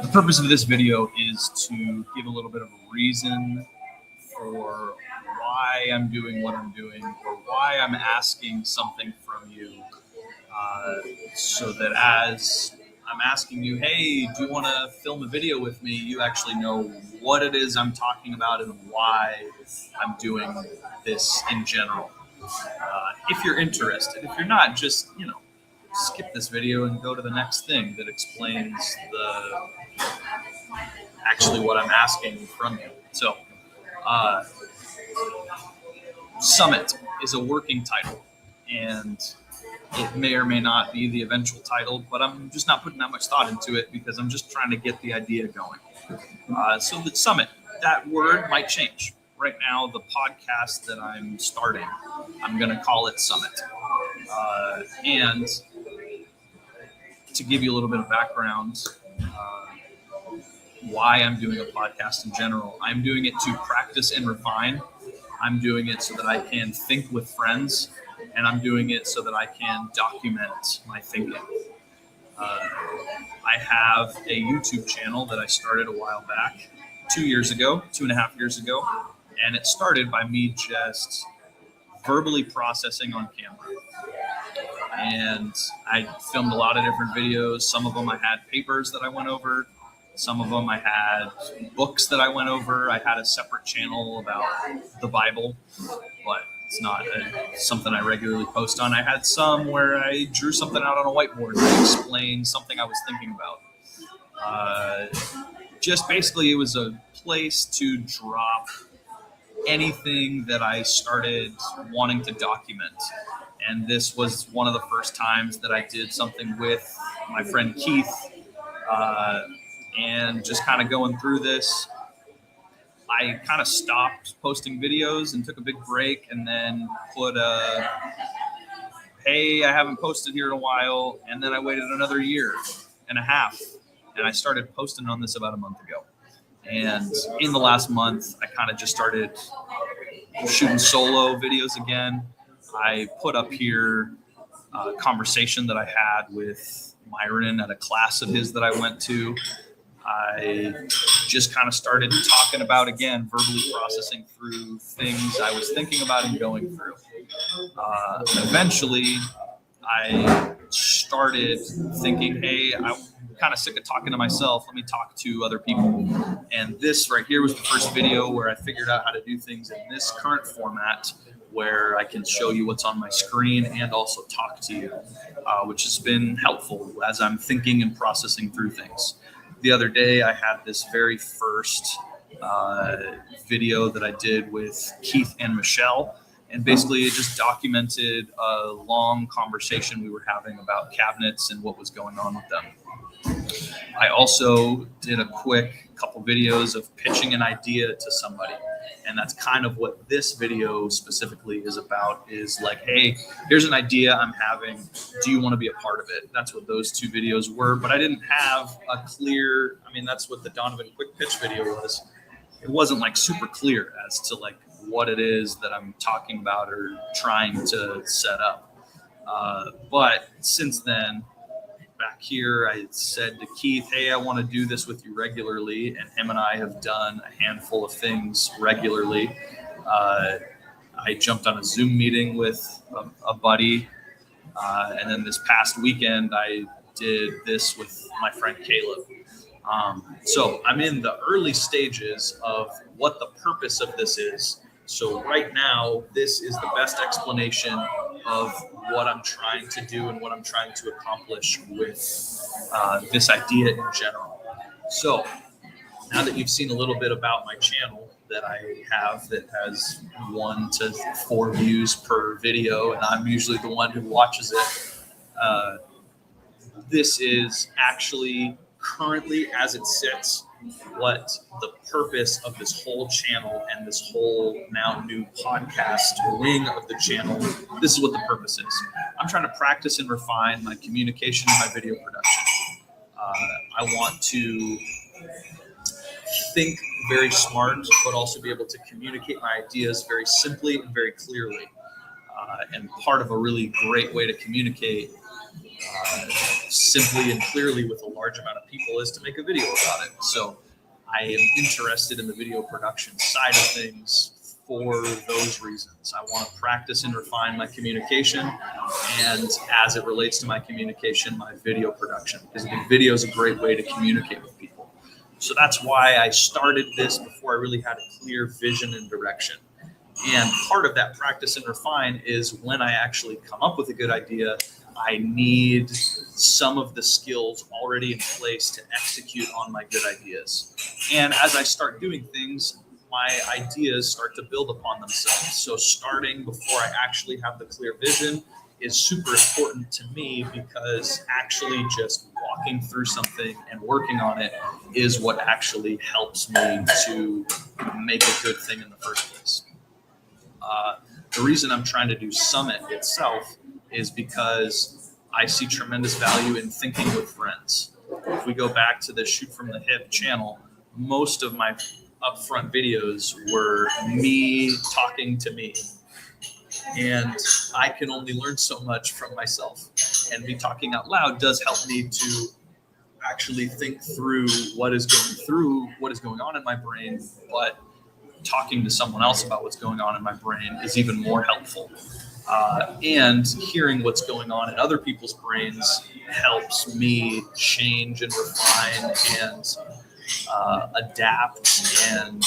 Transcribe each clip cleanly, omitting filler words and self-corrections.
The purpose of this video is to give a little bit of a reason for why I'm doing what I'm doing, or why I'm asking something from you, so that as I'm asking you, hey, do you want to film a video with me, you actually know what it is I'm talking about and why I'm doing this in general. If you're interested. If you're not, just, skip this video and go to the next thing that explains actually what I'm asking from you. So, Summit is a working title, and it may or may not be the eventual title, but I'm just not putting that much thought into it because I'm just trying to get the idea going. So the Summit, that word might change. Right now, the podcast that I'm starting, I'm going to call it Summit. And to give you a little bit of background, why I'm doing a podcast in general, I'm doing it to practice and refine. I'm doing it so that I can think with friends, and I'm doing it so that I can document my thinking. I have a YouTube channel that I started a while back, 2.5 years ago, and it started by me just verbally processing on camera. And I filmed a lot of different videos. Some of them I had papers that I went over. Some of them I had books that I went over. I had a separate channel about the Bible, but it's not something I regularly post on. I had some where I drew something out on a whiteboard to explain something I was thinking about. Just basically, it was a place to drop anything that I started wanting to document. And this was one of the first times that I did something with my friend Keith, and just kind of going through this. I kind of stopped posting videos and took a big break, and then put hey, I haven't posted here in a while. And then I waited another 1.5 years, and I started posting on this about a month ago. And in the last month, I kind of just started shooting solo videos again. I put up here a conversation that I had with Myron at a class of his that I went to. I just kind of started talking about, again, verbally processing through things I was thinking about and going through. Eventually, I started thinking, hey, I'm kind of sick of talking to myself. Let me talk to other people. And this right here was the first video where I figured out how to do things in this current format, where I can show you what's on my screen and also talk to you, which has been helpful as I'm thinking and processing through things. The other day, I had this very first video that I did with Keith and Michelle, and basically it just documented a long conversation we were having about cabinets and what was going on with them. I also did a quick couple videos of pitching an idea to somebody. And that's kind of what this video specifically is about, is like, hey, here's an idea I'm having. Do you want to be a part of it? That's what those 2 videos were. But I didn't have a clear, that's what the Donovan quick pitch video was. It wasn't like super clear as to like what it is that I'm talking about or trying to set up. But since then, back here, I said to Keith, hey, I want to do this with you regularly. And him and I have done a handful of things regularly. I jumped on a Zoom meeting with a buddy. And then this past weekend, I did this with my friend Caleb. So I'm in the early stages of what the purpose of this is. So right now, this is the best explanation of what I'm trying to do and what I'm trying to accomplish with this idea in general. So now that you've seen a little bit about my channel that I have that has 1 to 4 views per video, and I'm usually the one who watches it, this is actually currently, as it sits, what the purpose of this whole channel and this whole now new podcast wing of the channel, this is what the purpose is. I'm trying to practice and refine my communication and my video production. I want to think very smart, but also be able to communicate my ideas very simply and very clearly. And part of a really great way to communicate simply and clearly with a large amount of people is to make a video about it. So I am interested in the video production side of things for those reasons. I want to practice and refine my communication, and as it relates to my communication, my video production, because the video is a great way to communicate with people. So that's why I started this before I really had a clear vision and direction. And part of that practice and refine is when I actually come up with a good idea, I need some of the skills already in place to execute on my good ideas. And as I start doing things, my ideas start to build upon themselves. So starting before I actually have the clear vision is super important to me, because actually just walking through something and working on it is what actually helps me to make a good thing in the first place. The reason I'm trying to do Summit itself is because I see tremendous value in thinking with friends. If we go back to the Shoot from the Hip channel, most of my upfront videos were me talking to me. And I can only learn so much from myself. And me talking out loud does help me to actually think through what is going on in my brain, but talking to someone else about what's going on in my brain is even more helpful. And hearing what's going on in other people's brains helps me change and refine and adapt and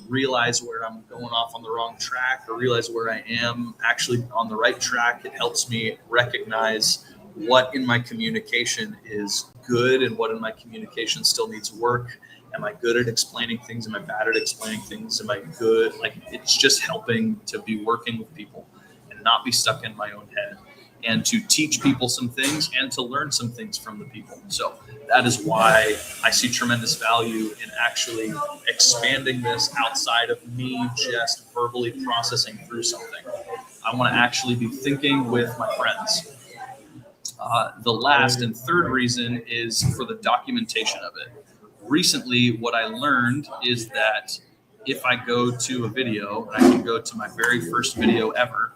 realize where I'm going off on the wrong track, or realize where I am actually on the right track. It helps me recognize what in my communication is good and what in my communication still needs work. Am I good at explaining things? Am I bad at explaining things? Am I good? Like, it's just helping to be working with people and not be stuck in my own head, and to teach people some things and to learn some things from the people. So that is why I see tremendous value in actually expanding this outside of me just verbally processing through something. I want to actually be thinking with my friends. The last and third reason is for the documentation of it. Recently, what I learned is that if I go to a video, and I can go to my very first video ever,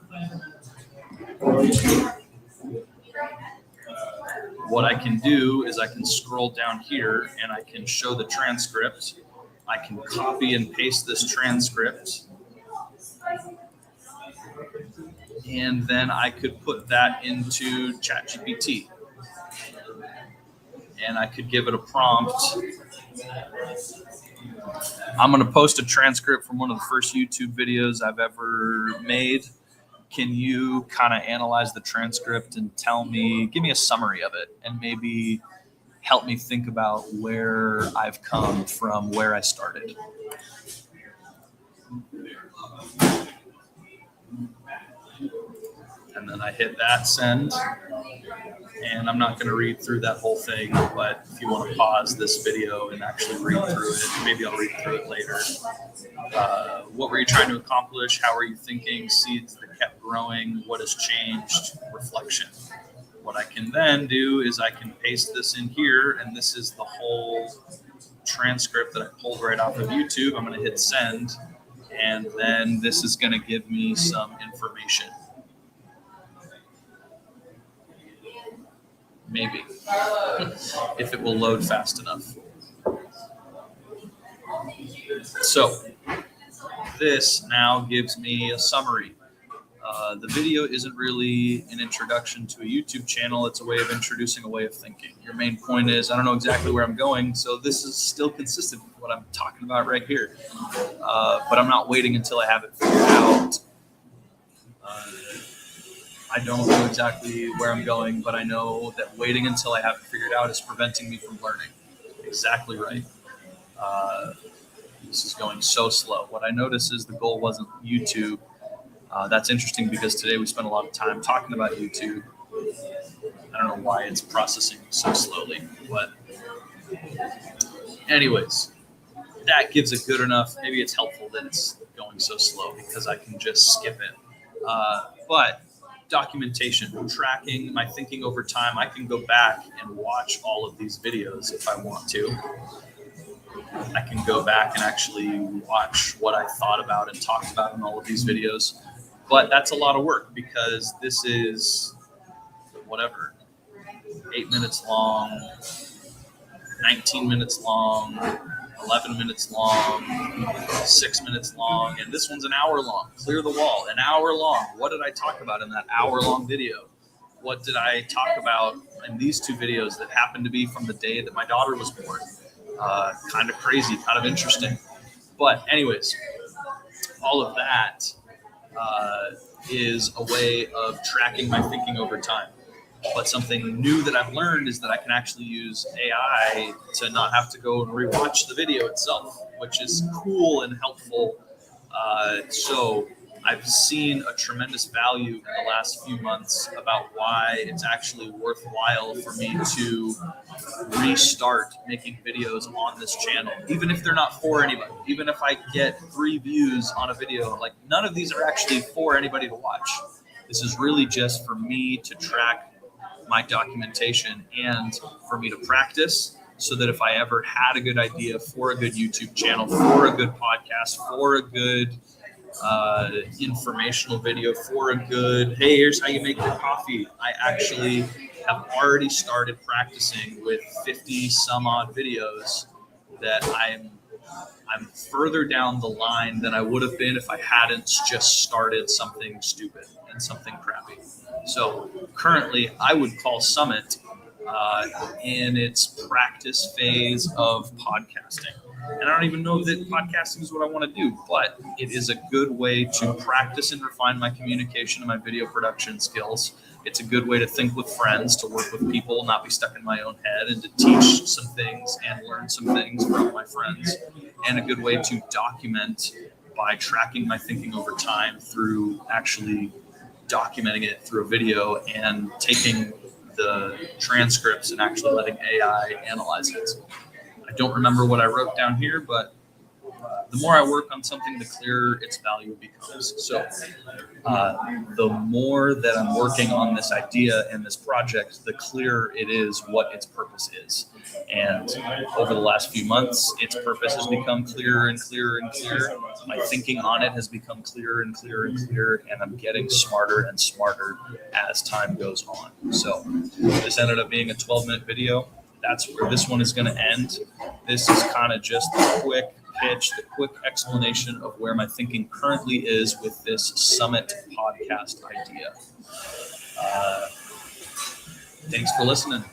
what I can do is I can scroll down here and I can show the transcript. I can copy and paste this transcript, and then I could put that into ChatGPT, and I could give it a prompt. I'm going to post a transcript from one of the first YouTube videos I've ever made. Can you kind of analyze the transcript and give me a summary of it, and maybe help me think about where I've come from where I started? And then I hit that send. And I'm not going to read through that whole thing, but if you want to pause this video and actually read through it, maybe I'll read through it later. What were you trying to accomplish? How are you thinking? Seeds that kept growing. What has changed? Reflection. What I can then do is I can paste this in here, and this is the whole transcript that I pulled right off of YouTube. I'm going to hit send, and then this is going to give me some information. Maybe, if it will load fast enough. So this now gives me a summary. The video isn't really an introduction to a YouTube channel. It's a way of introducing a way of thinking. Your main point is, I don't know exactly where I'm going, so this is still consistent with what I'm talking about right here. But I'm not waiting until I have it figured out. I don't know exactly where I'm going, but I know that waiting until I have it figured out is preventing me from learning. Exactly right. This is going so slow. What I notice is the goal wasn't YouTube. That's interesting because today we spent a lot of time talking about YouTube. I don't know why it's processing so slowly, but anyways, that gives a good enough, maybe it's helpful that it's going so slow because I can just skip it. But documentation, tracking my thinking over time. I can go back and watch all of these videos if I want to. I can go back and actually watch what I thought about and talked about in all of these videos. But that's a lot of work because this is whatever, 8 minutes long, 19 minutes long, 11 minutes long, 6 minutes long, and this one's an hour long. Clear the wall, an hour long. What did I talk about in that hour-long video? What did I talk about in these two videos that happened to be from the day that my daughter was born? Kind of crazy, kind of interesting. But anyways, all of that is a way of tracking my thinking over time. But something new that I've learned is that I can actually use AI to not have to go and rewatch the video itself, which is cool and helpful. So I've seen a tremendous value in the last few months about why it's actually worthwhile for me to restart making videos on this channel, even if they're not for anybody. Even if I get 3 views on a video, like none of these are actually for anybody to watch. This is really just for me to track my documentation and for me to practice, so that if I ever had a good idea for a good YouTube channel, for a good podcast, for a good informational video, for a good, hey, here's how you make your coffee, I actually have already started practicing with 50 some odd videos that I'm further down the line than I would have been if I hadn't just started something stupid and something crappy. So currently I would call Summit in its practice phase of podcasting. And I don't even know that podcasting is what I want to do, but it is a good way to practice and refine my communication and my video production skills. It's a good way to think with friends, to work with people, not be stuck in my own head, and to teach some things and learn some things from my friends. And a good way to document by tracking my thinking over time through actually documenting it through a video and taking the transcripts and actually letting AI analyze it. I don't remember what I wrote down here, but the more I work on something, the clearer its value becomes. So the more that I'm working on this idea and this project, the clearer it is what its purpose is. And over the last few months, its purpose has become clearer and clearer and clearer. My thinking on it has become clearer and clearer and clearer, and I'm getting smarter and smarter as time goes on. So this ended up being a 12-minute video. That's where this one is going to end. This is kind of just the quick pitch, the quick explanation of where my thinking currently is with this Summit podcast idea. Thanks for listening.